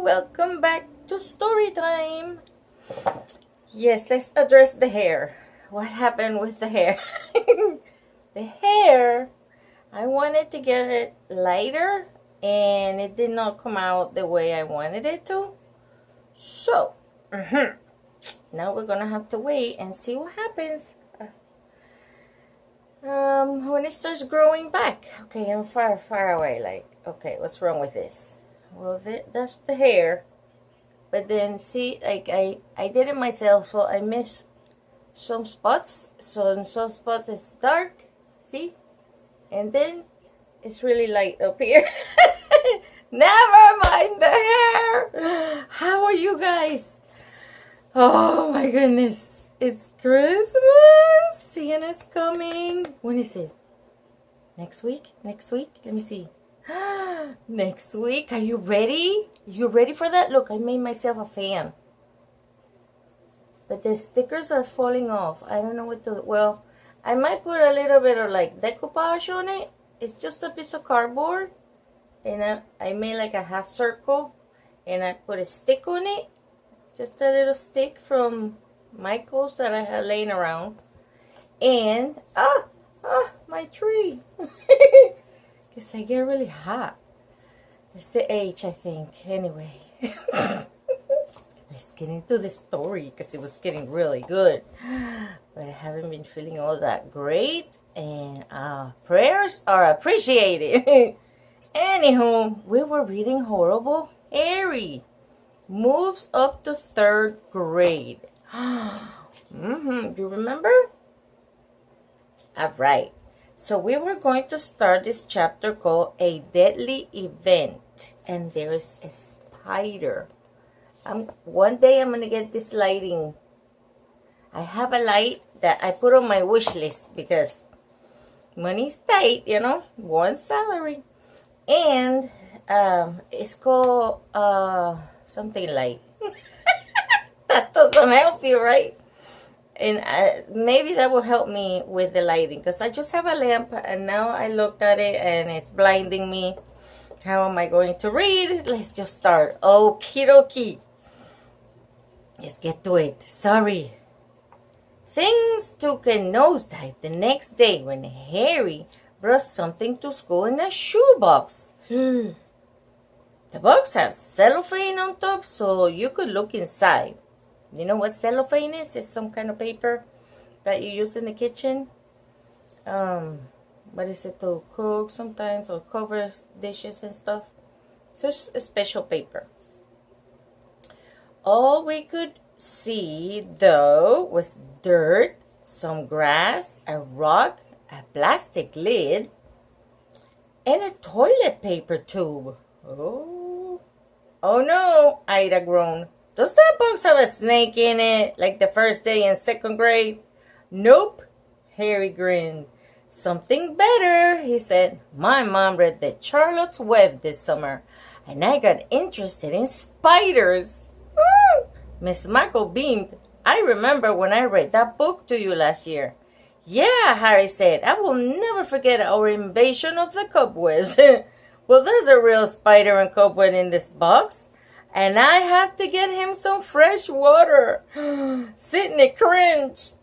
welcome back to story time. Yes, let's address the hair. What happened with the hair? The hair, I wanted to get it lighter and it did not come out the way I wanted it to. So, now we're gonna have to wait and see what happens. When it starts growing back. Okay, I'm far away. Okay, what's wrong with this? Well, that's the hair. But then, see, I did it myself, so I missed some spots. So in some spots it's dark, see? And then it's really light up here. Never mind the hair. How are you guys? Oh my goodness. It's Christmas. Santa's coming. When is it? Next week? Next week? Let me see. Next week. Are you ready? You ready for that? Look, I made myself a fan. But the stickers are falling off. I don't know what to... Well, I might put a little bit of like decoupage on it. It's just a piece of cardboard. And I made like a half circle. And I put a stick on it. Just a little stick from Michael's that I had laying around. And... my tree. Because I get really hot. It's the age, I think. Anyway. Let's get into the story because it was getting really good. But I haven't been feeling all that great. And prayers are appreciated. Anywho, we were reading Horrible Harry. Moves up to 3rd grade. Do you remember? Alright. So we were going to start this chapter called A Deadly Event. And there is a spider. One day I'm going to get this lighting. I have a light that I put on my wish list because money's tight, you know. One salary. And it's called something light. That doesn't help you, right? And maybe that will help me with the lighting. Because I just have a lamp. And now I looked at it and it's blinding me. How am I going to read? Let's just start. Okie dokie. Let's get to it. Sorry. Things took a nosedive the next day when Harry brought something to school in a shoebox. The box has cellophane on top so you could look inside. You know what cellophane is? It's some kind of paper that you use in the kitchen. What is it, to cook sometimes or cover dishes and stuff? It's just a special paper. All we could see, though, was dirt, some grass, a rock, a plastic lid, and a toilet paper tube. Oh no, Ida groaned. Does that box have a snake in it, like the first day in 2nd grade? Nope, Harry grinned. Something better, he said. My mom read the Charlotte's Web this summer, and I got interested in spiders. Woo! Miss Michael beamed. I remember when I read that book to you last year. Yeah, Harry said. I will never forget our invasion of the cobwebs. Well, there's a real spider and cobweb in this box. And I had to get him some fresh water. Sydney cringed.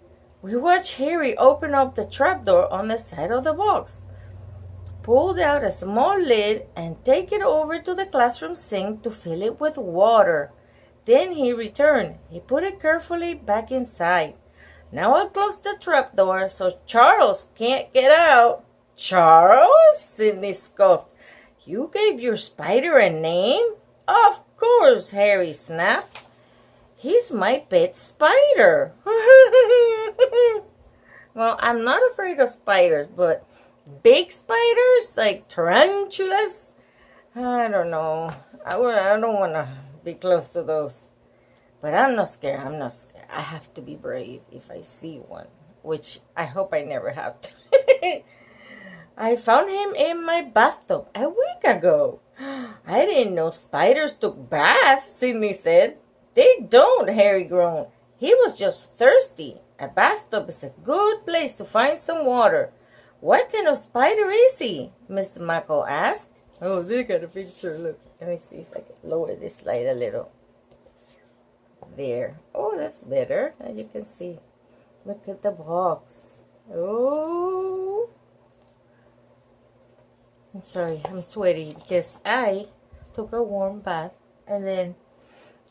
We watched Harry open up the trapdoor on the side of the box, pulled out a small lid, and take it over to the classroom sink to fill it with water. Then he returned. He put it carefully back inside. Now I'll close the trapdoor so Charles can't get out. Charles? Sydney scoffed. You gave your spider a name? Of course, Harry snapped. He's my pet spider. Well, I'm not afraid of spiders, but big spiders like tarantulas, I don't know. I don't want to be close to those. But I'm not scared. I have to be brave if I see one, which I hope I never have to. I found him in my bathtub a week ago. I didn't know spiders took baths, Sydney said. They don't, Harry groaned. He was just thirsty. A bathtub is a good place to find some water. What kind of spider is he? Miss Michael asked. Oh, they got a picture. Look. Let me see if I can lower this light a little. There. Oh, that's better. As you can see. Look at the box. Oh. I'm sorry. I'm sweaty because I took a warm bath. And then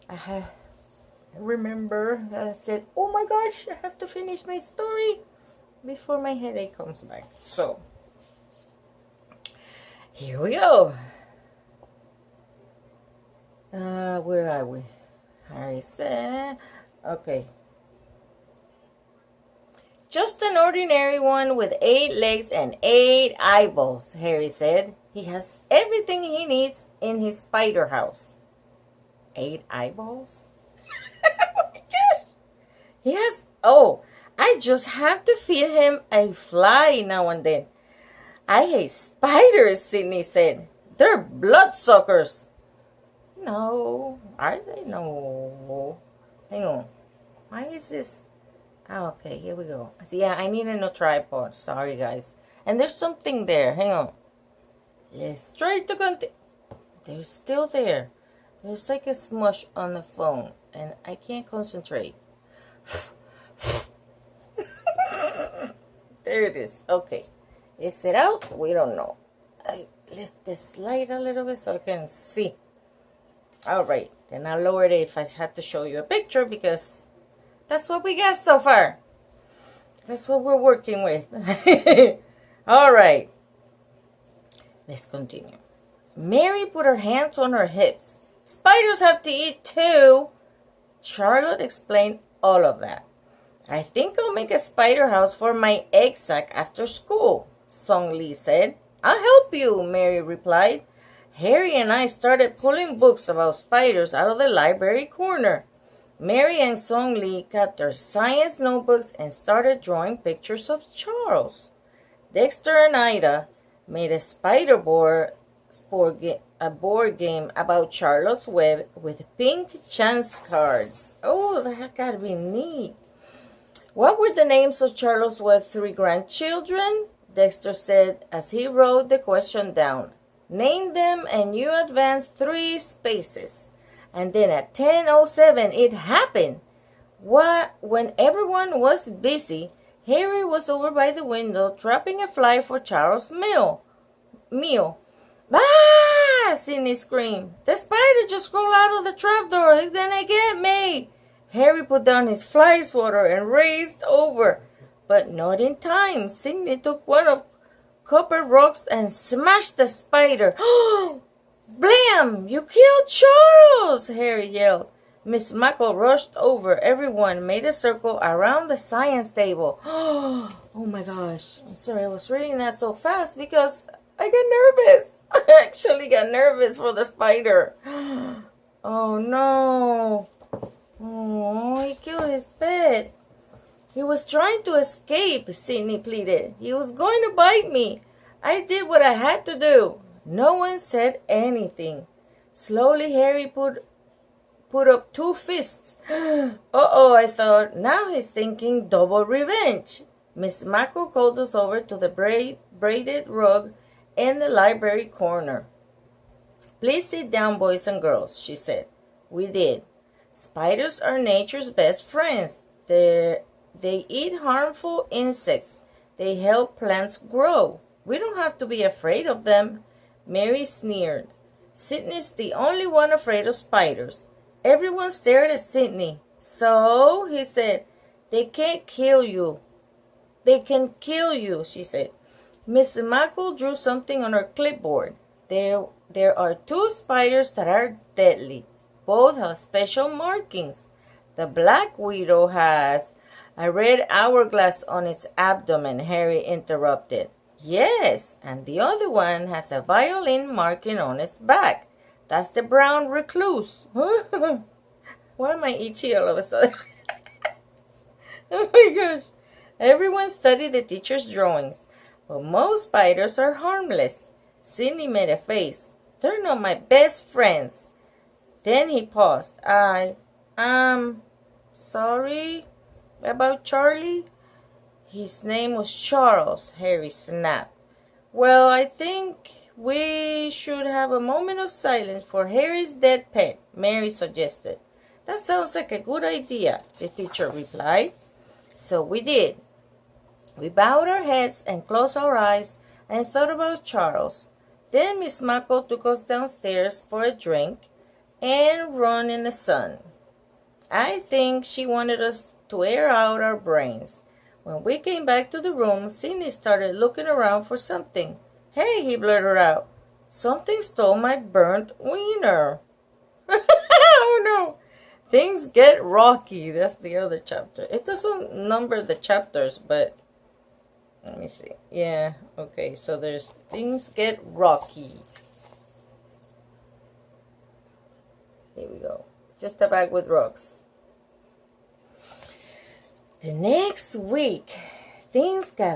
I remember that I said, oh my gosh, I have to finish my story before my headache comes back. So, here we go. Where are we? Harry said, okay. Just an ordinary one with 8 legs and 8 eyeballs, Harry said. He has everything he needs in his spider house. 8 eyeballs? Oh my gosh. He has, oh, I just have to feed him a fly now and then. I hate spiders, Sydney said. They're bloodsuckers. No, are they? No. Hang on. Why is this? Oh, okay, here we go. Yeah, I need a new tripod. Sorry, guys. And there's something there. Hang on. Let's try to continue. They're still there. There's like a smush on the phone, and I can't concentrate. There it is. Okay. Is it out? We don't know. I lift this light a little bit so I can see. All right. Then I'll lower it if I have to show you a picture because that's what we got so far. That's what we're working with. All right. Let's continue. Mary put her hands on her hips. Spiders have to eat too. Charlotte explained all of that. I think I'll make a spider house for my egg sack after school, Song Lee said. I'll help you, Mary replied. Harry and I started pulling books about spiders out of the library corner. Mary and Song Lee got their science notebooks and started drawing pictures of Charles. Dexter and Ida made a spider board game about Charlotte's Web with pink chance cards. Oh, that gotta be neat. What were the names of Charlotte's Web's 3 grandchildren? Dexter said as he wrote the question down. Name them and you advance 3 spaces. And then at 10:07 it happened. When everyone was busy, Harry was over by the window trapping a fly for Charles' meal. Ah! Sydney screamed. The spider just crawled out of the trapdoor. He's gonna get me. Harry put down his fly swatter and raced over. But not in time. Sydney took one of copper rocks and smashed the spider. Blam! You killed Charles! Harry yelled. Miss Muckle rushed over. Everyone made a circle around the science table. Oh my gosh. I'm sorry, I was reading that so fast because I got nervous. I actually got nervous for the spider. Oh no. Oh, he killed his pet. He was trying to escape, Sydney pleaded. He was going to bite me. I did what I had to do. No one said anything. Slowly, Harry put up 2 fists. Uh-oh, I thought. Now he's thinking double revenge. Miss Muckle called us over to the braided rug in the library corner. Please sit down, boys and girls, she said. We did. Spiders are nature's best friends. They eat harmful insects. They help plants grow. We don't have to be afraid of them. Mary sneered. Sydney's the only one afraid of spiders. Everyone stared at Sydney. So, he said, they can't kill you. They can kill you, she said. Miss Muckle drew something on her clipboard. There are 2 spiders that are deadly. Both have special markings. The black widow has a red hourglass on its abdomen, Harry interrupted. Yes, and the other one has a violin marking on its back. That's the brown recluse. Why am I itchy all of a sudden? Oh my gosh. Everyone studied the teacher's drawings, but most spiders are harmless. Sydney made a face. They're not my best friends. Then he paused. I'm sorry about Charlie. His name was Charles, Harry snapped. Well, I think we should have a moment of silence for Harry's dead pet, Mary suggested. That sounds like a good idea, the teacher replied. So we did. We bowed our heads and closed our eyes and thought about Charles. Then Miss Muckle took us downstairs for a drink and run in the sun. I think she wanted us to air out our brains. When we came back to the room, Sidney started looking around for something. Hey, he blurted out. Something stole my burnt wiener. Oh no. Things get rocky. That's the other chapter. It doesn't number the chapters, but let me see. Yeah, okay. So there's things get rocky. Here we go. Just a bag with rocks. The next week, things got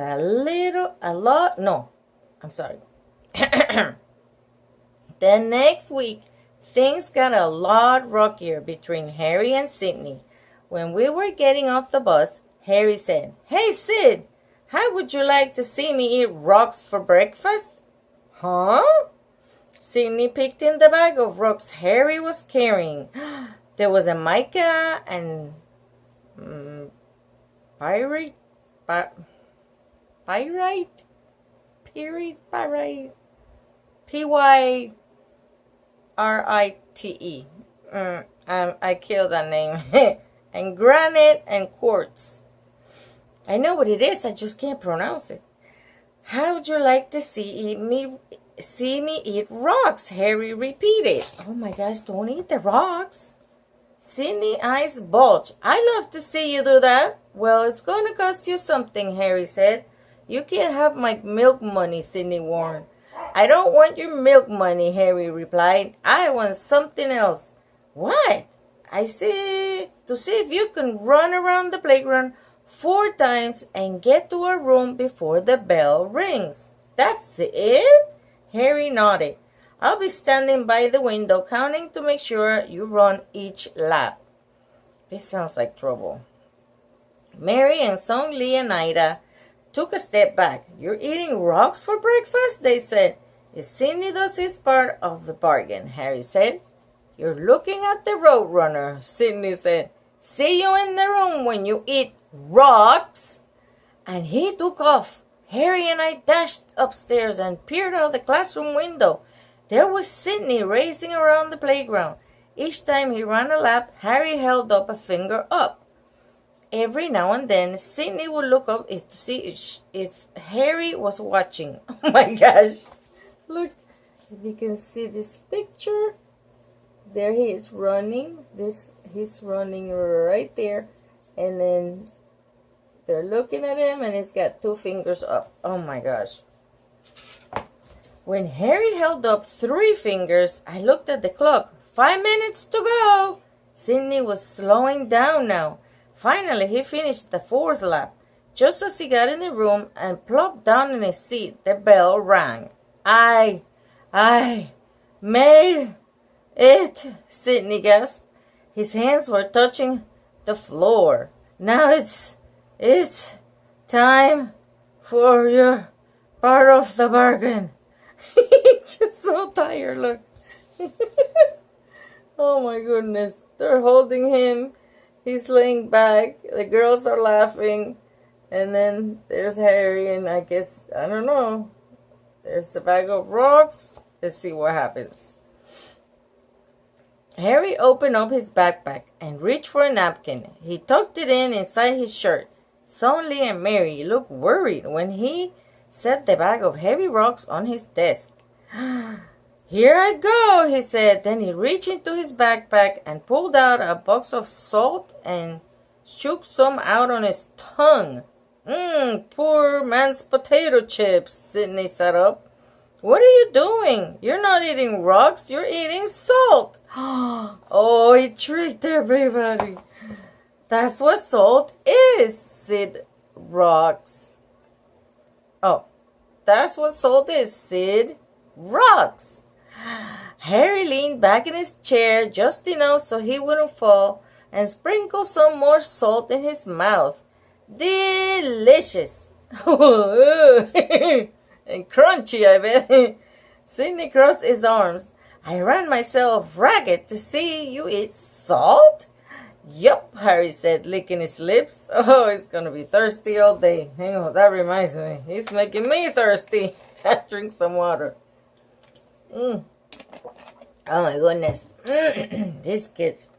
The next week, things got a lot rockier between Harry and Sidney. When we were getting off the bus, Harry said, Hey, Sid, how would you like to see me eat rocks for breakfast? Huh? Sidney picked in the bag of rocks Harry was carrying. There was a mica and pyrite, Pyrite. I killed that name. And granite and quartz. I know what it is, I just can't pronounce it. How would you like to see me eat rocks? Harry repeated. Oh my gosh, don't eat the rocks. Sidney's eyes bulged. I love to see you do that. Well, it's going to cost you something, Harry said. You can't have my milk money, Sidney warned. I don't want your milk money, Harry replied. I want something else. What? I say to see if you can run around the playground 4 times and get to our room before the bell rings. That's it? Harry nodded. I'll be standing by the window counting to make sure you run each lap. This sounds like trouble. Mary and Song Lee and Ida took a step back. You're eating rocks for breakfast? They said. If Sidney does his part of the bargain, Harry said. You're looking at the Roadrunner, Sidney said. See you in the room when you eat rocks. And he took off. Harry and I dashed upstairs and peered out the classroom window. There was Sidney racing around the playground. Each time he ran a lap, Harry held up a finger up. Every now and then, Sidney would look up to see if Harry was watching. Oh my gosh. Look, if you can see this picture. There he is running. He's running right there. And then they're looking at him and he's got 2 fingers up. Oh my gosh. When Harry held up 3 fingers, I looked at the clock. 5 minutes to go. Sidney was slowing down now. Finally, he finished the 4th lap. Just as he got in the room and plopped down in his seat, the bell rang. I made it, Sidney gasped. His hands were touching the floor. Now it's time for your part of the bargain. He's just so tired, look. Oh my goodness. They're holding him. He's laying back. The girls are laughing. And then there's Harry and I guess, I don't know. There's the bag of rocks. Let's see what happens. Harry opened up his backpack and reached for a napkin. He tucked it inside his shirt. Song Lee and Mary looked worried when he set the bag of heavy rocks on his desk. Here I go, he said. Then he reached into his backpack and pulled out a box of salt and shook some out on his tongue. Poor man's potato chips, Sidney sat up. What are you doing? You're not eating rocks, you're eating salt. Oh, he tricked everybody. That's what salt is, Sid rocks. Oh, that's what salt is, Sid rocks. Harry leaned back in his chair just enough so he wouldn't fall and sprinkled some more salt in his mouth. Delicious. And crunchy, I bet. Sidney crossed his arms. I ran myself ragged to see you eat salt? Yup, Harry said, licking his lips. Oh, he's gonna be thirsty all day. Hang on, that reminds me. He's making me thirsty. I drink some water. Oh my goodness. These kids.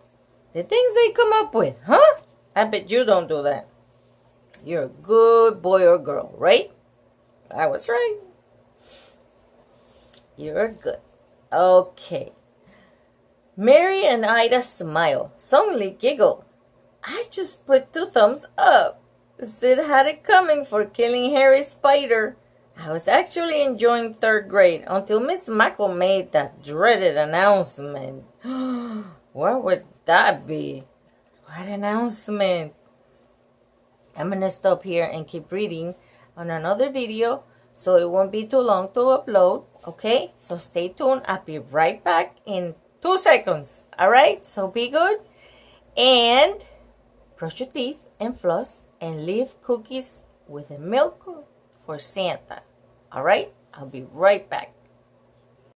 The things they come up with, huh? I bet you don't do that. You're a good boy or girl, right? I was right. You're good. Okay. Mary and Ida smiled. Suddenly giggled. I just put 2 thumbs up. Sid had it coming for killing Harry's spider. I was actually enjoying 3rd grade until Miss Mackle made that dreaded announcement. What would that be? What announcement? I'm going to stop here and keep reading on another video so it won't be too long to upload. Okay? So stay tuned. I'll be right back in 2 seconds. Alright? So be good. And brush your teeth and floss and leave cookies with the milk for Santa. Alright? I'll be right back.